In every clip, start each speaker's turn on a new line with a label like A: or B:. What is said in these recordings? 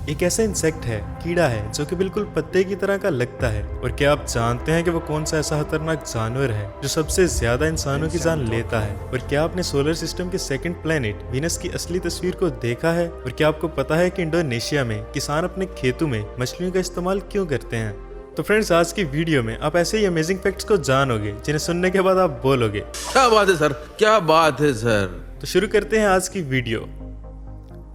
A: एक ऐसा इंसेक्ट है, कीड़ा है जो कि बिल्कुल पत्ते की तरह का लगता है। और क्या आप जानते हैं कि वो कौन सा ऐसा खतरनाक जानवर है जो सबसे ज्यादा इंसानों की जान लेता है? और क्या आपने सोलर सिस्टम के सेकंड प्लेनेट वीनस की असली तस्वीर को देखा है? और क्या आपको पता है कि इंडोनेशिया में किसान अपने खेतों में मछलियों का इस्तेमाल क्यों करते हैं? तो फ्रेंड्स, आज की वीडियो में आप ऐसे ही अमेजिंग फैक्ट्स को जानोगे जिन्हें सुनने के बाद आप बोलोगे
B: क्या बात है सर, क्या बात है सर।
A: तो शुरू करते हैं आज की वीडियो।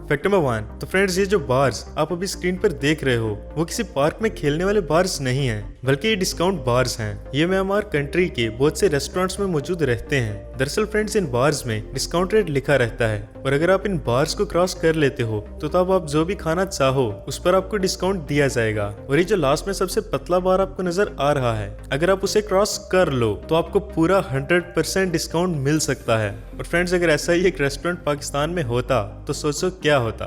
A: Fact number 1। तो फ्रेंड्स, ये जो बार्स आप अभी स्क्रीन पर देख रहे हो वो किसी पार्क में खेलने वाले बार्स नहीं हैं, बल्कि ये डिस्काउंट बार्स हैं। ये म्यांमार कंट्री के बहुत से रेस्टोरेंट्स में मौजूद रहते हैं। दरअसल फ्रेंड्स, इन बार्स में डिस्काउंट रेट लिखा रहता है और अगर आप इन बार्स को क्रॉस कर लेते हो तो तब आप जो भी खाना चाहो उस पर आपको डिस्काउंट दिया जाएगा। और ये जो लास्ट में सबसे पतला बार आपको नजर आ रहा है, अगर आप उसे क्रॉस कर लो तो आपको पूरा 100% डिस्काउंट मिल सकता है। और फ्रेंड्स, अगर ऐसा ही एक रेस्टोरेंट पाकिस्तान में होता तो सोचो क्या होता।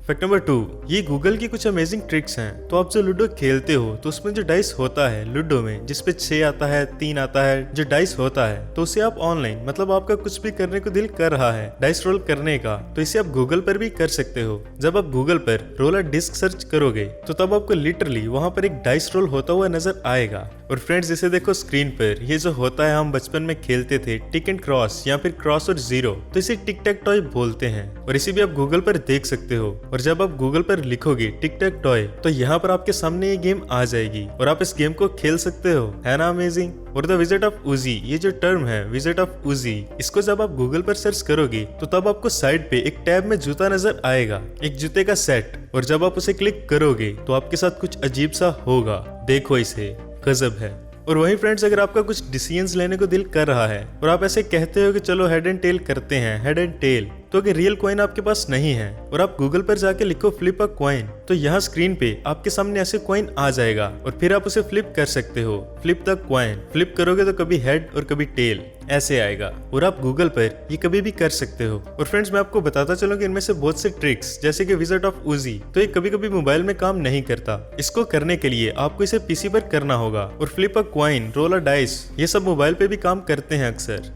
A: Fact number 2। ये गूगल की कुछ अमेजिंग ट्रिक्स हैं। तो आप जो लूडो खेलते हो तो उसमें जो डाइस होता है लूडो में, जिसपे 6 आता है, 3 आता है, जो डाइस होता है, तो उसे आप ऑनलाइन, मतलब आपका कुछ भी करने को दिल कर रहा है डाइस रोल करने का, तो इसे आप गूगल पर भी कर सकते हो। जब आप गूगल पर रोल अ डिस्क सर्च करोगे तो तब आपको लिटरली वहां पर एक डाइस रोल होता हुआ नजर आएगा। और फ्रेंड्स, इसे देखो स्क्रीन पर, ये जो होता है हम बचपन में खेलते थे टिक एंड क्रॉस या फिर क्रॉस और जीरो, तो इसे टिक टैक टॉय बोलते हैं और इसे भी आप गूगल पर देख सकते हो। और जब आप गूगल पर लिखोगे टिक टैक टॉय तो यहाँ पर आपके सामने ये गेम आ जाएगी और आप इस गेम को खेल सकते हो। है ना अमेजिंग? और द विजिट ऑफ उजी, ये जो टर्म है विजिट ऑफ उजी, इसको जब आप गूगल पर सर्च करोगे तो तब आपको साइड पे एक टैब में जूता नजर आएगा, एक जूते का सेट। और जब आप उसे क्लिक करोगे तो आपके साथ कुछ अजीब सा होगा। देखो इसे, गजब है। और वही फ्रेंड्स, अगर आपका कुछ डिसीजंस लेने को दिल कर रहा है और आप ऐसे कहते हो कि चलो हेड एंड टेल करते हैं, हेड एंड टेल, तो अगर रियल कॉइन आपके पास नहीं है और आप गूगल पर जाके लिखो फ्लिप अ कॉइन, तो यहाँ स्क्रीन पे आपके सामने ऐसे कॉइन आ जाएगा और फिर आप उसे फ्लिप कर सकते हो। फ्लिप द कॉइन, फ्लिप करोगे तो कभी हेड और कभी टेल ऐसे आएगा और आप गूगल पर ये कभी भी कर सकते हो। और फ्रेंड्स, मैं आपको बताता चलूं कि इनमें से बहुत से ट्रिक्स जैसे कि विजिट ऑफ उजी, तो ये कभी कभी मोबाइल में काम नहीं करता। इसको करने के लिए आपको इसे पीसी पर करना होगा। और flip a coin, roll a dice, ये सब मोबाइल पे भी काम करते हैं अक्सर।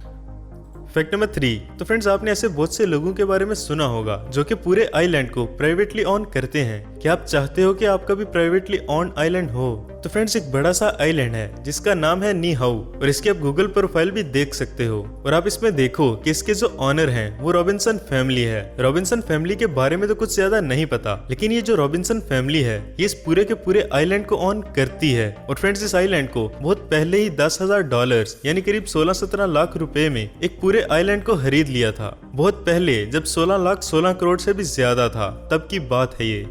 A: Fact number 3। तो फ्रेंड्स, आपने ऐसे बहुत से लोगों के बारे में सुना होगा जो कि पूरे आइलैंड को प्राइवेटली ऑन करते हैं। क्या आप चाहते हो कि आपका भी प्राइवेटली ऑन आइलैंड हो? तो फ्रेंड्स, एक बड़ा सा आइलैंड है जिसका नाम है नी हाउ और इसकी आप गूगल प्रोफाइल भी देख सकते हो। और आप इसमें देखो कि इसके जो ऑनर हैं वो रॉबिन्सन फैमिली है। रॉबिन्सन फैमिली के बारे में तो कुछ ज्यादा नहीं पता, लेकिन ये जो रॉबिन्सन फैमिली है ये इस पूरे के पूरे आइलैंड को ऑन करती है। और फ्रेंड्स, इस आइलैंड को बहुत पहले ही $10,000 यानी करीब 16-17 लाख रुपए में एक पूरे आइलैंड को खरीद लिया था। बहुत पहले, जब 16 लाख 16 करोड़ से भी ज्यादा था, तब की बात है ये।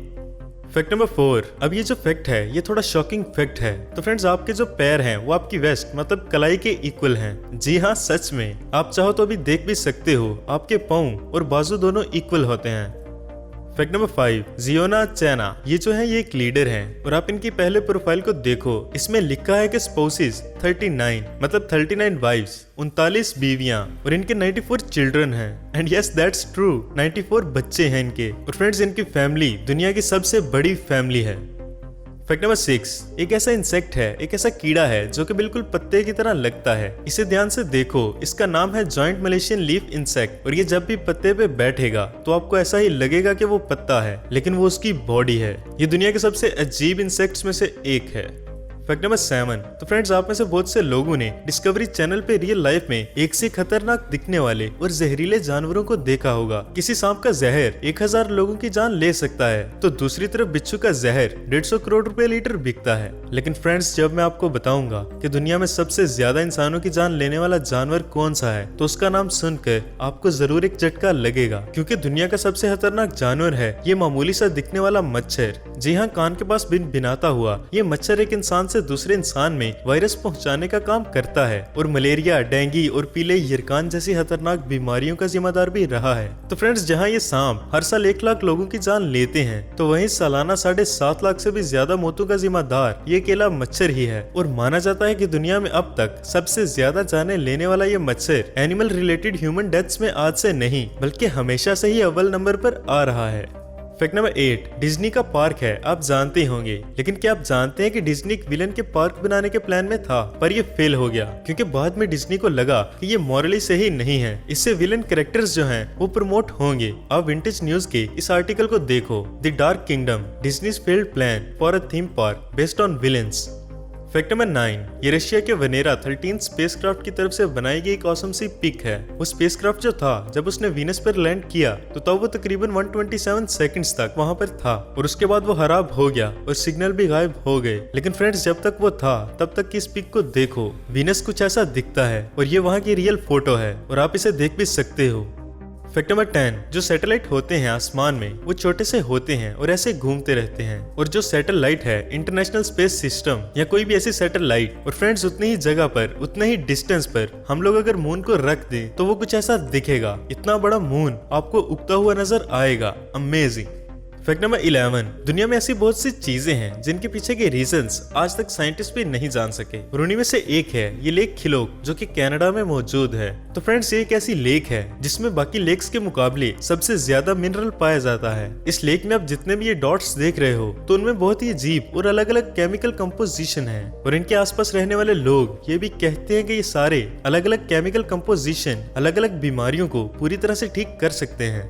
A: Fact number 4। अब ये जो फैक्ट है ये थोड़ा शॉकिंग फैक्ट है। तो फ्रेंड्स, आपके जो पैर हैं वो आपकी वेस्ट मतलब कलाई के इक्वल हैं। जी हाँ, सच में। आप चाहो तो अभी देख भी सकते हो, आपके पाँव और बाजू दोनों इक्वल होते हैं। Fact number 5। जियोना चैना, ये जो है ये एक लीडर हैं और आप इनकी पहले प्रोफाइल को देखो, इसमें लिखा है कि स्पाउसेस 39, मतलब 39 वाइफ्स, 39 बीवियां और इनके 94 चिल्ड्रन हैं। एंड यस, दैट्स ट्रू, 94 बच्चे हैं इनके। और फ्रेंड्स, इनकी फैमिली दुनिया की सबसे बड़ी फैमिली है। Fact number 6। एक ऐसा इंसेक्ट है, एक ऐसा कीड़ा है जो कि बिल्कुल पत्ते की तरह लगता है। इसे ध्यान से देखो, इसका नाम है जॉइंट मलेशियन लीफ इंसेक्ट। और ये जब भी पत्ते पे बैठेगा तो आपको ऐसा ही लगेगा कि वो पत्ता है, लेकिन वो उसकी बॉडी है। ये दुनिया के सबसे अजीब इंसेक्ट्स में से एक है। Fact number 7। तो फ्रेंड्स, आप में से बहुत से लोगों ने डिस्कवरी चैनल पे रियल लाइफ में एक से खतरनाक दिखने वाले और जहरीले जानवरों को देखा होगा। किसी सांप का जहर 1000 लोगों की जान ले सकता है, तो दूसरी तरफ बिच्छू का जहर 150 करोड़ रुपए लीटर बिकता है। लेकिन फ्रेंड्स, जब मैं आपको बताऊंगा कि दुनिया में सबसे ज्यादा इंसानों की जान लेने वाला जानवर कौन सा है, तो उसका नाम सुनकर आपको जरूर एक झटका लगेगा, क्योंकि दुनिया का सबसे खतरनाक जानवर है ये मामूली सा दिखने वाला मच्छर। जी हाँ, कान के पास भिनाता हुआ ये मच्छर एक इंसान से दूसरे इंसान में वायरस पहुंचाने का काम करता है और मलेरिया, डेंगू और पीले यरकान जैसी खतरनाक बीमारियों का जिम्मेदार भी रहा है। तो फ्रेंड्स, जहां ये सांप हर साल 1 लाख लोगों की जान लेते हैं, तो वहीं सालाना 7.5 लाख से भी ज्यादा मौतों का जिम्मेदार ये अकेला मच्छर ही है। और माना जाता है कि दुनिया में अब तक सबसे ज्यादा जानें लेने वाला ये मच्छर एनिमल रिलेटेड ह्यूमन डेथ्स में आज से नहीं बल्कि हमेशा से ही अव्वल नंबर पर आ रहा है। फैक्ट नंबर 8, डिज्नी का पार्क है, आप जानते ही होंगे, लेकिन क्या आप जानते हैं कि डिज्नी एक विलन के पार्क बनाने के प्लान में था, पर ये फेल हो गया क्योंकि बाद में डिज्नी को लगा कि ये मॉरली सही नहीं है, इससे विलन कैरेक्टर्स जो हैं वो प्रमोट होंगे। आप विंटेज न्यूज के इस आर्टिकल को देखो, the dark kingdom, Disney's failed plan for a theme park based on villains. Fact number 9, ये रशिया के वेनेरा 13 स्पेसक्राफ्ट की तरफ से बनाई गई एक ऑसम सी पिक है। वो स्पेसक्राफ्ट जो था, जब उसने वीनस पर लैंड किया तो तब वो तकरीबन 127 सेकंड्स तक वहां पर था और उसके बाद वो खराब हो गया और सिग्नल भी गायब हो गए। लेकिन फ्रेंड्स, जब तक वो था तब तक की इस पिक को देखो, वीनस कुछ ऐसा दिखता है और ये वहां की रियल फोटो है और आप इसे देख भी सकते हो। फैक्ट नंबर 10, जो सैटेलाइट होते हैं आसमान में वो छोटे से होते हैं और ऐसे घूमते रहते हैं, और जो सैटेलाइट है इंटरनेशनल स्पेस सिस्टम या कोई भी ऐसी सैटेलाइट, और फ्रेंड्स उतनी ही जगह पर उतने ही डिस्टेंस पर हम लोग अगर मून को रख दें तो वो कुछ ऐसा दिखेगा। इतना बड़ा मून आपको उगता हुआ नजर आएगा। अमेजिंग। फैक्ट नंबर 11, दुनिया में ऐसी बहुत सी चीजें हैं जिनके पीछे के रीजंस आज तक साइंटिस्ट भी नहीं जान सके, और उन्हीं में से एक है ये लेक खिलोक, जो कि कनाडा में मौजूद है। तो फ्रेंड्स, ये एक ऐसी लेक है जिसमें बाकी लेक्स के मुकाबले सबसे ज्यादा मिनरल पाया जाता है। इस लेक में आप जितने भी ये डॉट्स देख रहे हो तो उनमें बहुत ही अजीब और अलग अलग केमिकल कंपोजिशन है, और इनके आसपास रहने वाले लोग ये भी कहते हैं कि ये सारे अलग अलग केमिकल कंपोजिशन अलग अलग बीमारियों को पूरी तरह से ठीक कर सकते हैं।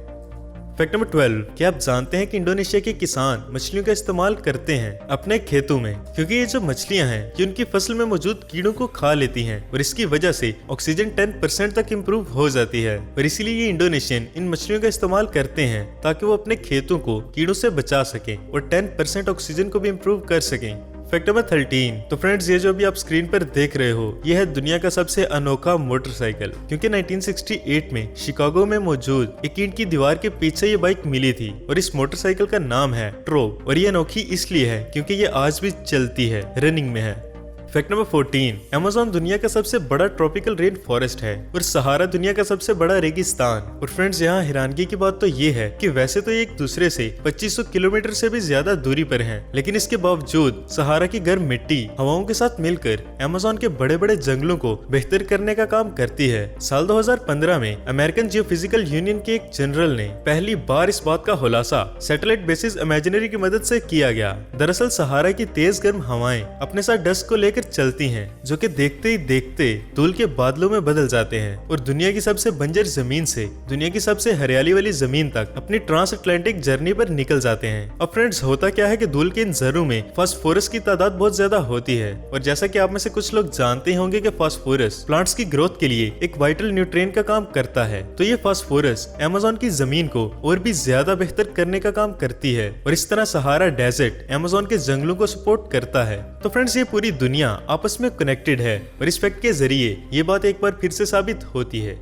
A: फैक्ट नंबर 12, क्या आप जानते हैं कि इंडोनेशिया के किसान मछलियों का इस्तेमाल करते हैं अपने खेतों में, क्योंकि ये जो मछलियां हैं ये उनकी फसल में मौजूद कीड़ों को खा लेती हैं और इसकी वजह से ऑक्सीजन 10% तक इम्प्रूव हो जाती है, और इसीलिए ये इंडोनेशियन इन मछलियों का इस्तेमाल करते हैं ताकि वो अपने खेतों को कीड़ों से बचा सकें और 10% ऑक्सीजन को भी इम्प्रूव कर सकें। फैक्ट नंबर 13, तो फ्रेंड्स, ये जो भी आप स्क्रीन पर देख रहे हो ये है दुनिया का सबसे अनोखा मोटरसाइकिल, क्योंकि 1968 में शिकागो में मौजूद एक ईंट की दीवार के पीछे ये बाइक मिली थी, और इस मोटरसाइकिल का नाम है ट्रोब, और ये अनोखी इसलिए है क्योंकि ये आज भी चलती है, रनिंग में है। फैक्ट नंबर 14, अमेज़न दुनिया का सबसे बड़ा ट्रॉपिकल रेन फॉरेस्ट है और सहारा दुनिया का सबसे बड़ा रेगिस्तान। और फ्रेंड्स, यहाँ हैरानगी की बात तो ये है कि वैसे तो ये एक दूसरे से 2500 किलोमीटर से भी ज्यादा दूरी पर हैं, लेकिन इसके बावजूद सहारा की गर्म मिट्टी हवाओं के साथ मिलकर अमेज़न के बड़े बड़े जंगलों को बेहतर करने का काम करती है। साल 2015 में अमेरिकन जियोफिजिकल यूनियन के एक जनरल ने पहली बार इस बात का खुलासा सैटेलाइट बेसिस इमेजिनरी की मदद से किया गया। दरअसल सहारा की तेज गर्म हवाएं अपने साथ डस्ट को लेकर चलती हैं, जो कि देखते ही देखते धूल के बादलों में बदल जाते हैं और दुनिया की सबसे बंजर जमीन से दुनिया की सबसे हरियाली वाली जमीन तक अपनी ट्रांस अटलांटिक जर्नी पर निकल जाते हैं। अब फ्रेंड्स, होता क्या है कि धूल के इन जर्रों में फास्फोरस की तादाद बहुत ज्यादा होती है, और जैसा कि आप में से कुछ लोग जानते होंगे कि फास्फोरस प्लांट्स की ग्रोथ के लिए एक वाइटल न्यूट्रिएंट का काम करता है, तो ये फास्फोरस अमेज़न की जमीन को और भी ज्यादा बेहतर करने का काम करती है, और इस तरह सहारा डेजर्ट अमेज़न के जंगलों को सपोर्ट करता है। तो फ्रेंड्स, ये पूरी दुनिया आपस में कनेक्टेड है, और इस फैक्ट के जरिए ये बात एक बार फिर से साबित होती है।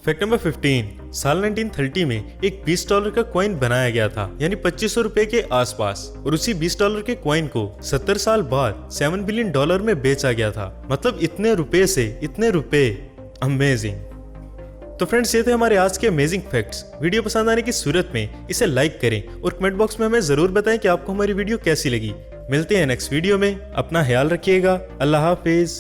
A: फैक्ट नंबर 15, साल 1930 में एक $20 का कॉइन बनाया गया था, यानी 2500 रुपए के आसपास, और उसी $20 के कॉइन को 70 साल बाद $7 बिलियन में बेचा गया था। मतलब इतने रुपए से इतने रुपए। अमेजिंग। तो फ्रेंड्स, ये थे हमारे आज के अमेजिंग फैक्ट्स। वीडियो पसंद आने की सूरत में इसे लाइक करें और कमेंट बॉक्स में हमें जरूर बताएं कि आपको हमारी वीडियो कैसी लगी। मिलते हैं नेक्स्ट वीडियो में। अपना ख्याल रखिएगा। अल्लाह हाफिज।